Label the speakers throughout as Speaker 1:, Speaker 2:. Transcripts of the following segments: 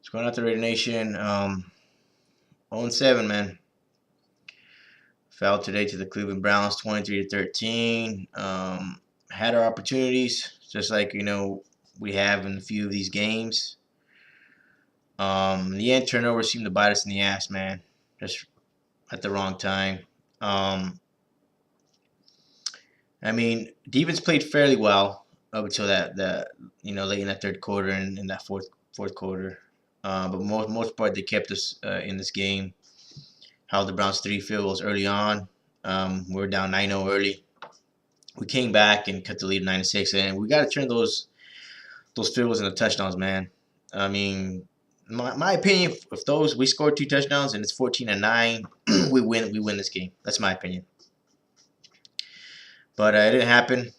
Speaker 1: What's going on, the Raider Nation? 0-7, man. Fell today to the Cleveland Browns, 23-13. Had our opportunities, just like we have in a few of these games. In the end, turnovers seemed to bite us in the ass, man. Just at the wrong time. I mean, defense played fairly well up until that late in that third quarter and in that fourth quarter. But most part they kept us in this game. Held the Browns 3 field goals early on. We were down 9-0 early. We came back and cut the lead 9-6, and we got to turn those field goals into touchdowns, man. I mean, my opinion, if we scored 2 touchdowns and it's 14-9, we win this game. That's my opinion. But it didn't happen.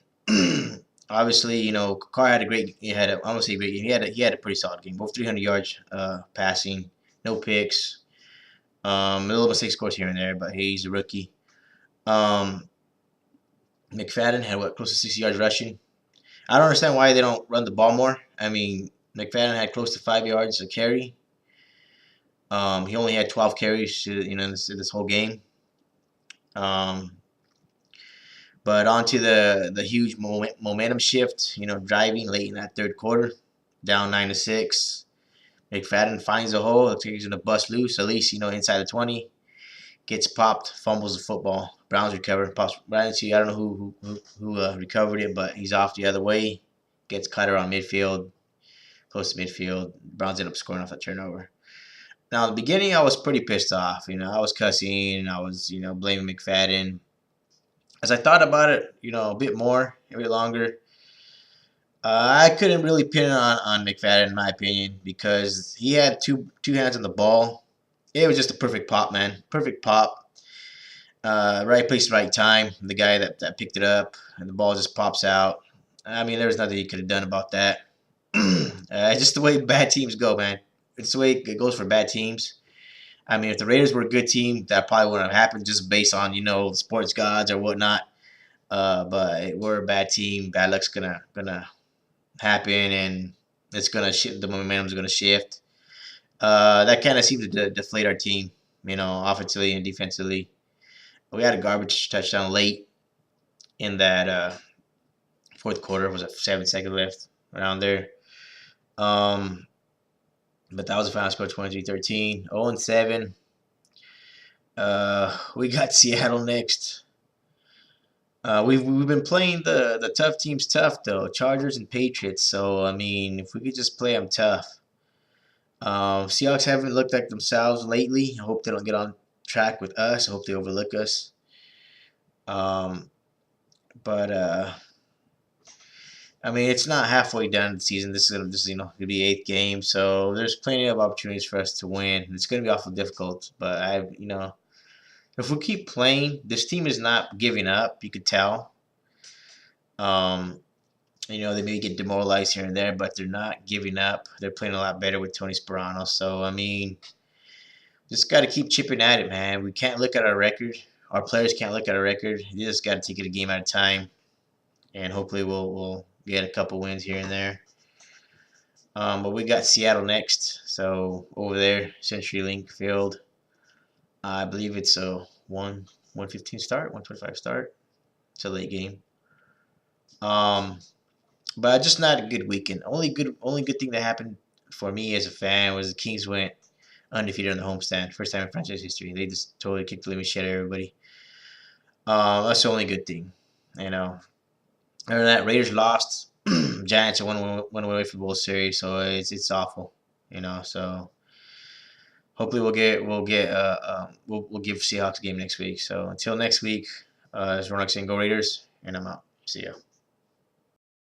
Speaker 1: Obviously, Carr had a great. He had a pretty solid game. Both 300 yards passing, no picks. A little mistake scores here and there, but hey, he's a rookie. McFadden had close to 60 yards rushing. I don't understand why they don't run the ball more. I mean, McFadden had close to 5 yards a carry. He only had 12 carries, this whole game. But on to the huge momentum shift, driving late in that third quarter, down 9-6. McFadden finds a hole. Looks like he's going to bust loose, at least, inside the 20. Gets popped, fumbles the football. Browns recover. Pops right into, I don't know who recovered it, but he's off the other way. Gets cut around midfield, close to midfield. Browns end up scoring off a turnover. Now, in the beginning, I was pretty pissed off. I was cussing. I was, blaming McFadden. As I thought about it, a bit longer, I couldn't really pin it on McFadden, in my opinion, because he had two hands on the ball. It was just a perfect pop, man. Perfect pop. Right place, right time. The guy that picked it up, and the ball just pops out. I mean, there was nothing he could have done about that. Just the way bad teams go, man. It's the way it goes for bad teams. I mean, if the Raiders were a good team, that probably wouldn't have happened just based on, the sports gods or whatnot. But we're a bad team. Bad luck's gonna happen, and it's gonna shift. The momentum's gonna shift. That kind of seemed to deflate our team, offensively and defensively. We had a garbage touchdown late in that fourth quarter. Was it 7 seconds left around there? But that was the final score, 23-13. 0-7. We got Seattle next. We've been playing the tough teams tough, though. Chargers and Patriots. So, I mean, if we could just play them tough. Seahawks haven't looked like themselves lately. I hope they don't get on track with us. I hope they overlook us. But I mean, it's not halfway done the season. This is gonna be 8th game, so there's plenty of opportunities for us to win. It's gonna be awful difficult, but if we keep playing, this team is not giving up. You could tell. They may get demoralized here and there, but they're not giving up. They're playing a lot better with Tony Sperano. So I mean, just got to keep chipping at it, man. We can't look at our record. Our players can't look at our record. You just got to take it a game at a time, and hopefully we'll get a couple wins here and there. But we got Seattle next, so over there, CenturyLink Field. I believe it's a 1:15 start, 1:25 start. It's a late game. But just not a good weekend. Only good thing that happened for me as a fan was the Kings went undefeated on the homestand. First time in franchise history. They just totally kicked the living shit out of everybody. That's the only good thing. Other than that, Raiders lost. Giants are one away from the World Series, so it's awful. So hopefully we'll give Seahawks a game next week. So until next week, it's Ronald saying go Raiders, and I'm out. See ya.